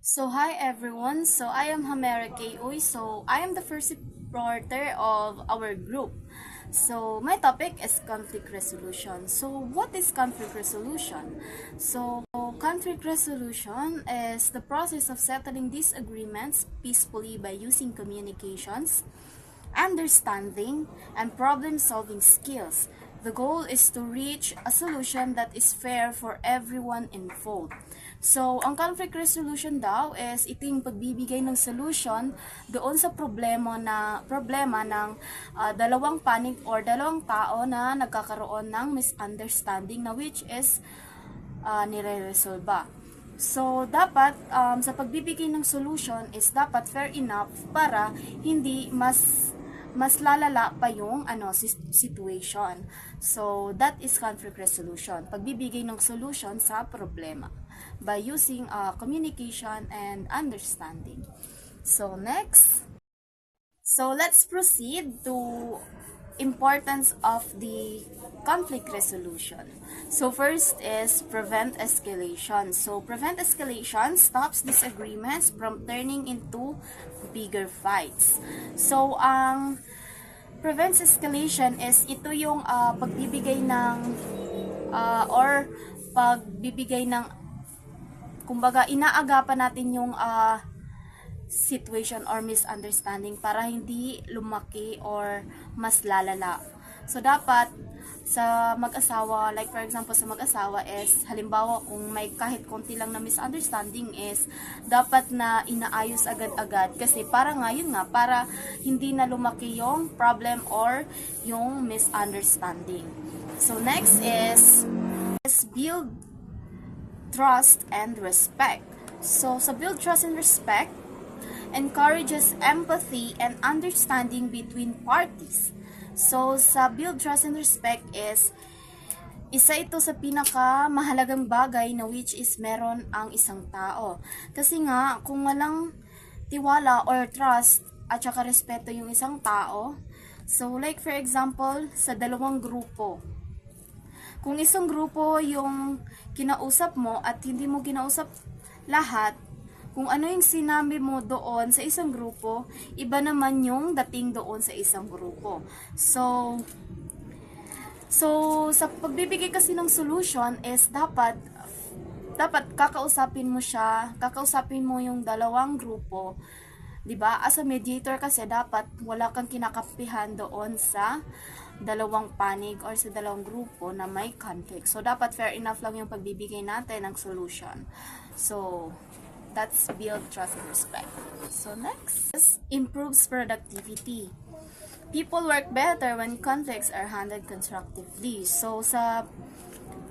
So hi everyone. So I am Hamera K. Uy. So I am the first reporter of our group. So my topic is conflict resolution. So what is conflict resolution? So conflict resolution is the process of settling disagreements peacefully by using communications, understanding, and problem-solving skills. The goal is to reach a solution that is fair for everyone involved. So, ang conflict resolution daw is ito yung pagbibigay ng solution doon sa problema ng dalawang panig or dalawang tao na nagkakaroon ng misunderstanding na which is nire-resolba. So, dapat sa pagbibigay ng solution is dapat fair enough para hindi mas lalala pa yung situation. So, that is conflict resolution. Pagbibigay ng solution sa problema by using communication and understanding. So, next. So, let's proceed to importance of the conflict resolution. So, first is prevent escalation. So, prevent escalation stops disagreements from turning into bigger fights. So, ang prevents escalation is ito yung pagbibigay ng or pagbibigay ng kumbaga inaagapan natin yung situation or misunderstanding para hindi lumaki or mas lalala. So, dapat sa mag-asawa, like for example sa mag-asawa is, halimbawa kung may kahit konti lang na misunderstanding is, dapat na inaayos agad-agad kasi para ngayon nga, para hindi na lumaki yung problem or yung misunderstanding. So, next is build trust and respect. So, sa build trust and respect, encourages empathy and understanding between parties. So, sa build trust and respect is, isa ito sa pinakamahalagang bagay na which is meron ang isang tao. Kasi nga, kung walang tiwala or trust at saka respeto yung isang tao, so like for example, sa dalawang grupo, kung isang grupo yung kinausap mo at hindi mo kinausap lahat, kung ano yung sinabi mo doon sa isang grupo, iba naman yung dating doon sa isang grupo. So sa pagbibigay kasi ng solution is dapat kakausapin mo yung dalawang grupo, 'di ba? As a mediator kasi dapat wala kang kinakampihan doon sa dalawang panig or sa dalawang grupo na may conflict. So dapat fair enough lang yung pagbibigay natin ng solution. So that's build trust and respect. So next is improves productivity. People work better when conflicts are handled constructively. So sa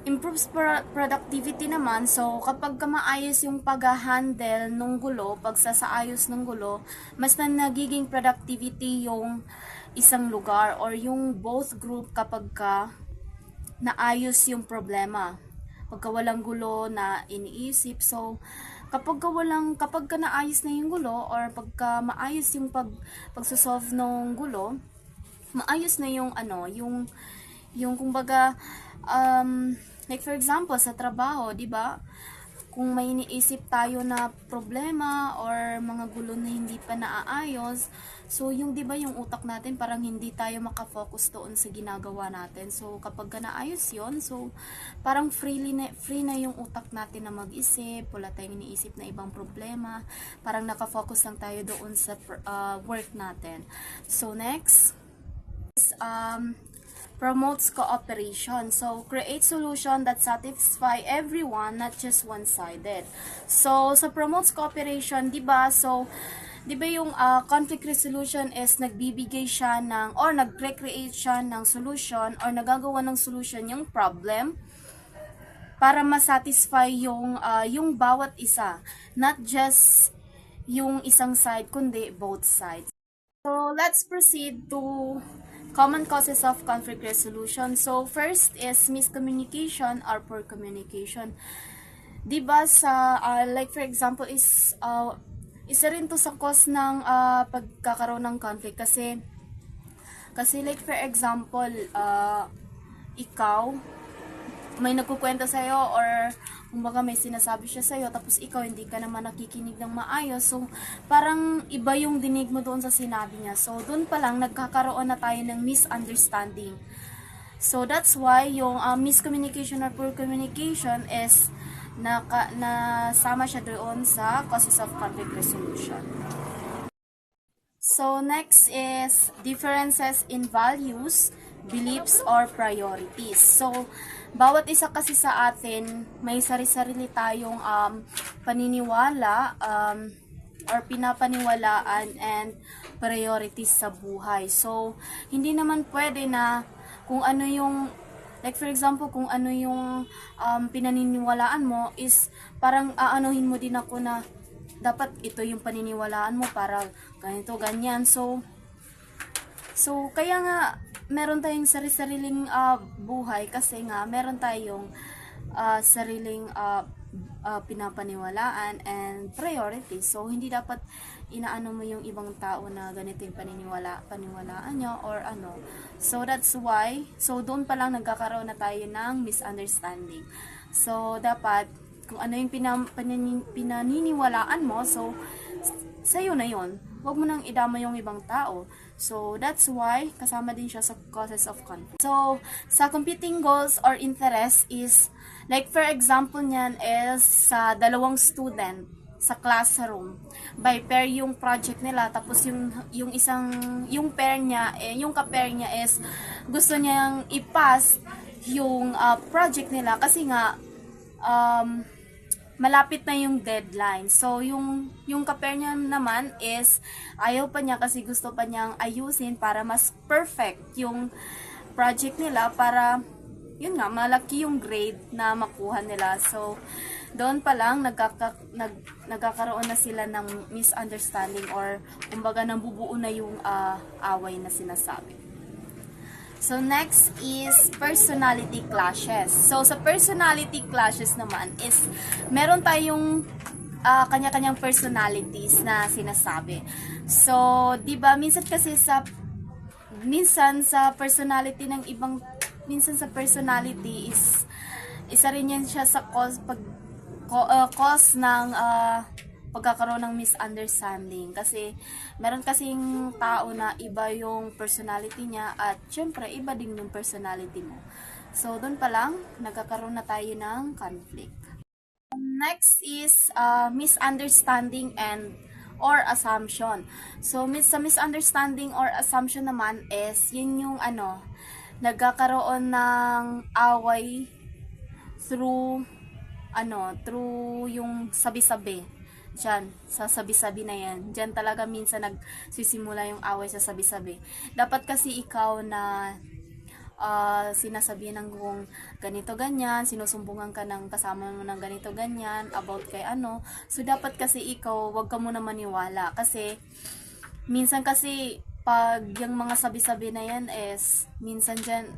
improves productivity naman, so kapag maayos yung pag-handle ng gulo, pagsasaayos ng gulo, mas na nagiging productivity yung isang lugar or yung both group kapag naayos yung problema. Pagka walang gulo na iniisip, so kapag naayos na yung gulo or pagka maayos yung pagsosolve ng gulo, maayos na yung yung kumbaga like for example sa trabaho, 'di ba? Kung may iniisip tayo na problema or mga gulo na hindi pa naaayos, so yung 'di ba yung utak natin parang hindi tayo makafocus doon sa ginagawa natin. So kapag naayos 'yon, so parang free na yung utak natin na mag-isip, wala tayong iniisip na ibang problema, parang nakafocus lang tayo doon sa work natin. So next is promotes cooperation. So, create solution that satisfy everyone, not just one-sided. So, sa promotes cooperation, 'di ba? So, 'di ba yung conflict resolution is nagbibigay siya ng or nagre-create siya ng solution or nagagawa ng solution yung problem para ma-satisfy yung bawat isa, not just yung isang side kundi both sides. So, let's proceed to common causes of conflict resolution. So, first is miscommunication or poor communication. Diba sa, like for example, is, isa rin to sa cause ng pagkakaroon ng conflict. Kasi like for example, ikaw, may nagkukwento sa'yo or kumbaga may sinasabi siya sa'yo, tapos ikaw hindi ka naman nakikinig ng maayos. So, parang iba yung dinig mo doon sa sinabi niya. So, doon pa lang nagkakaroon na tayo ng misunderstanding. So, that's why yung miscommunication or poor communication is nasama siya doon sa causes of conflict resolution. So, next is differences in values, beliefs, or priorities. So, bawat isa kasi sa atin, may sarili-sarili tayong paniniwala or pinapaniwalaan and priorities sa buhay. So, hindi naman pwede na kung ano yung, like for example, kung ano yung pinaniniwalaan mo is parang aanuhin mo din ako na dapat ito yung paniniwalaan mo para ganito, ganyan. So kaya nga, meron tayong sarili-sariling buhay kasi nga, meron tayong sariling pinapaniwalaan and priorities. So, hindi dapat inaano mo yung ibang tao na ganito yung paniwalaan nyo or ano. So, that's why, so doon pa lang nagkakaroon na tayo ng misunderstanding. So, dapat, kung ano yung pinaniniwalaan mo, so, sa'yo na yun. Huwag mo nang idama yung ibang tao. So, that's why, kasama din siya sa causes of conflict. So, sa competing goals or interest is, like for example niyan is sa dalawang student sa classroom. By pair yung project nila, tapos yung pair niya, yung ka-pair niya is, gusto niyang i-pass yung project nila kasi nga, malapit na yung deadline. So, yung ka-pair niya naman is, ayaw pa niya kasi gusto pa niyang ayusin para mas perfect yung project nila para, yun nga, malaki yung grade na makuha nila. So, doon pa lang, nagkakaroon na sila ng misunderstanding or, kumbaga, nabubuo na yung away na sinasabi. So, next is personality clashes. So, sa personality clashes naman is, meron tayong kanya-kanyang personalities na sinasabi. So, di ba minsan kasi minsan sa personality ng ibang, minsan sa personality is, isa rin yan siya sa cause ng pagkakaroon ng misunderstanding kasi meron kasing tao na iba yung personality niya at syempre iba din yung personality mo. So doon pa lang nagkakaroon na tayo ng conflict. Next is misunderstanding and or assumption. So sa misunderstanding or assumption naman is yun yung nagkakaroon ng away through yung sabi-sabi. Diyan, sa sabi-sabi na yan. Diyan talaga minsan nagsisimula yung away sa sabi-sabi. Dapat kasi ikaw na sinasabihan ng kung ganito ganyan, sinusumbungan ka ng kasama mo ng ganito ganyan, about kay ano. So, dapat kasi ikaw, wag ka muna maniwala. Kasi, minsan kasi, pag yung mga sabi-sabi na yan is, minsan dyan,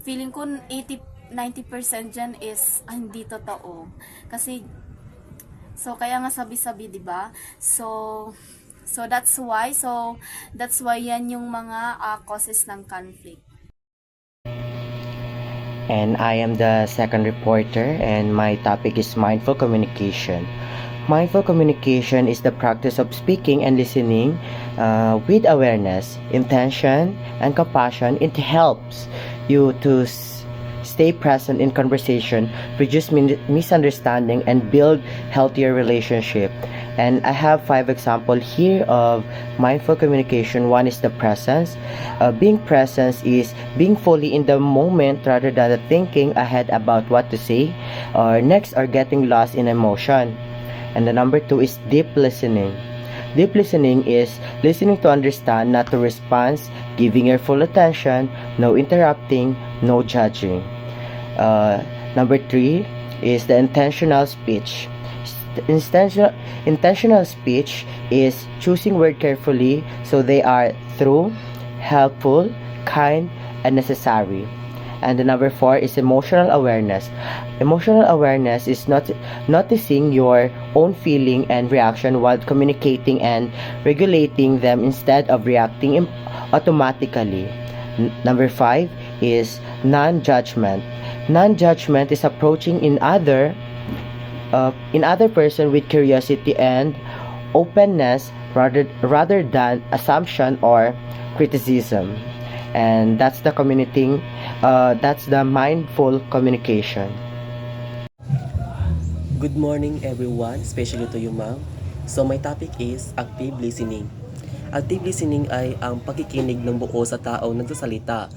feeling ko 90% dyan is hindi totoo. Kasi, so kaya nga sabi-sabi, 'di ba? So that's why yan yung mga causes ng conflict. And I am the second reporter and my topic is mindful communication. Mindful communication is the practice of speaking and listening with awareness, intention, and compassion. It helps you to stay present in conversation, reduce misunderstanding, and build healthier relationship. And I have 5 examples here of mindful communication. One is the presence. Being present is being fully in the moment rather than thinking ahead about what to say, or next, or getting lost in emotion. And the number 2 is deep listening. Deep listening is listening to understand, not to respond, giving your full attention, no interrupting, no judging. Number 3 is the intentional speech. Intentional speech is choosing words carefully so they are true, helpful, kind, and necessary. And the number 4 is emotional awareness. Emotional awareness is noticing your own feeling and reaction while communicating and regulating them instead of reacting automatically. Number 5 is non-judgment. Non-judgment is approaching in other person with curiosity and openness rather than assumption or criticism. And that's the communicating, that's the mindful communication. Good morning everyone, especially to you ma'am. So my topic is active listening. Active listening ay ang pakikinig ng buo sa taong nagsasalita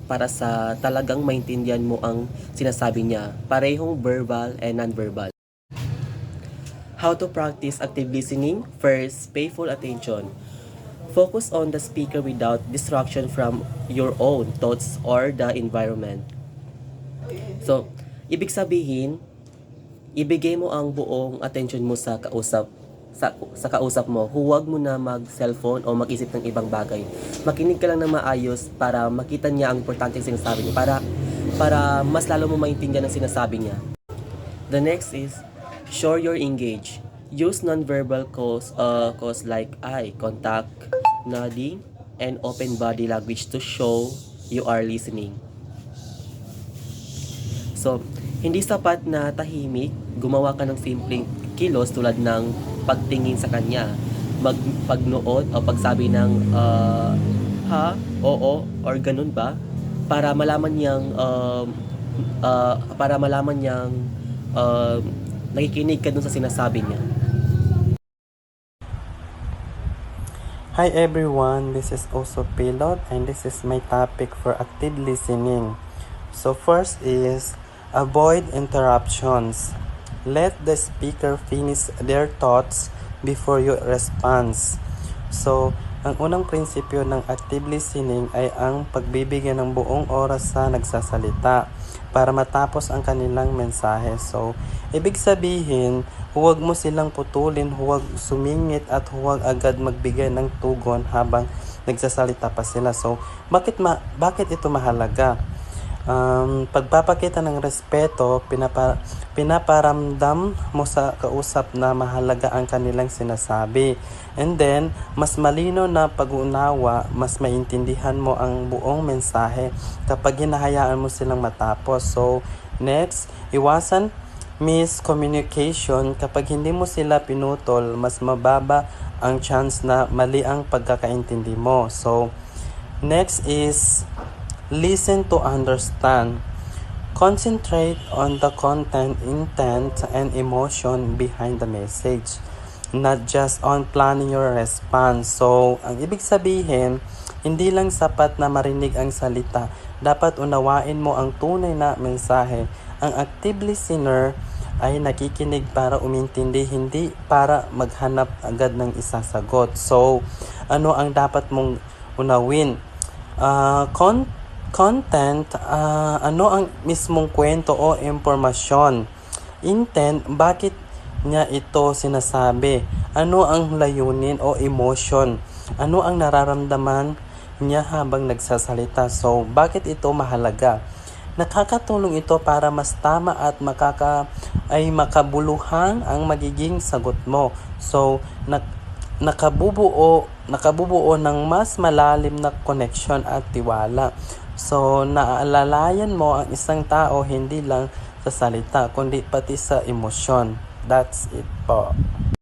para sa talagang maintindihan mo ang sinasabi niya, parehong verbal and non-verbal. How to practice active listening? First, pay full attention. Focus on the speaker without distraction from your own thoughts or the environment. So, ibig sabihin, ibigay mo ang buong attention mo sa kausap sa kausap mo. Huwag mo na mag-cellphone o mag-isip ng ibang bagay. Makinig ka lang ng maayos para makita niya ang importanteng sinasabi niya, para mas lalo mo maintindihan ang sinasabi niya. The next is show you're engaged. Use non-verbal cues like eye contact, nodding, and open body language to show you are listening. So, hindi sapat na tahimik, gumawa ka ng simpleng kilos tulad ng pagtingin sa kanya, pagnood o pagsabi ng ha, oo, or ganun ba, para malaman niyang nakikinig ka dun sa sinasabi niya. Hi everyone, this is also Pilot and this is my topic for active listening. So first is avoid interruptions. Let the speaker finish their thoughts before you respond. So, ang unang prinsipyo ng active listening ay ang pagbibigyan ng buong oras sa nagsasalita para matapos ang kanilang mensahe. So, ibig sabihin, huwag mo silang putulin, huwag sumingit at huwag agad magbigay ng tugon habang nagsasalita pa sila. So, bakit ito mahalaga? Pagpapakita ng respeto, pinaparamdam mo sa kausap na mahalaga ang kanilang sinasabi. And then, mas malino na pag-unawa, mas maintindihan mo ang buong mensahe kapag hinahayaan mo silang matapos. So, next, iwasan miscommunication. Kapag hindi mo sila pinutol, mas mababa ang chance na mali ang pagkakaintindi mo. So, next is listen to understand. Concentrate on the content, intent, and emotion behind the message, not just on planning your response. So, ang ibig sabihin, hindi lang sapat na marinig ang salita. Dapat unawain mo ang tunay na mensahe. Ang active listener ay nakikinig para umintindi, hindi para maghanap agad ng isasagot. So, ano ang dapat mong unawin? Content, ano ang mismong kwento o impormasyon. Intent, bakit niya ito sinasabi? Ano ang layunin o emotion? Ano ang nararamdaman niya habang nagsasalita? So, bakit ito mahalaga? Nakakatulong ito para mas tama at makabuluhang ang magiging sagot mo. So, nakabubuo ng mas malalim na connection at tiwala. So, naalalayan mo ang isang tao hindi lang sa salita, kundi pati sa emosyon. That's it po.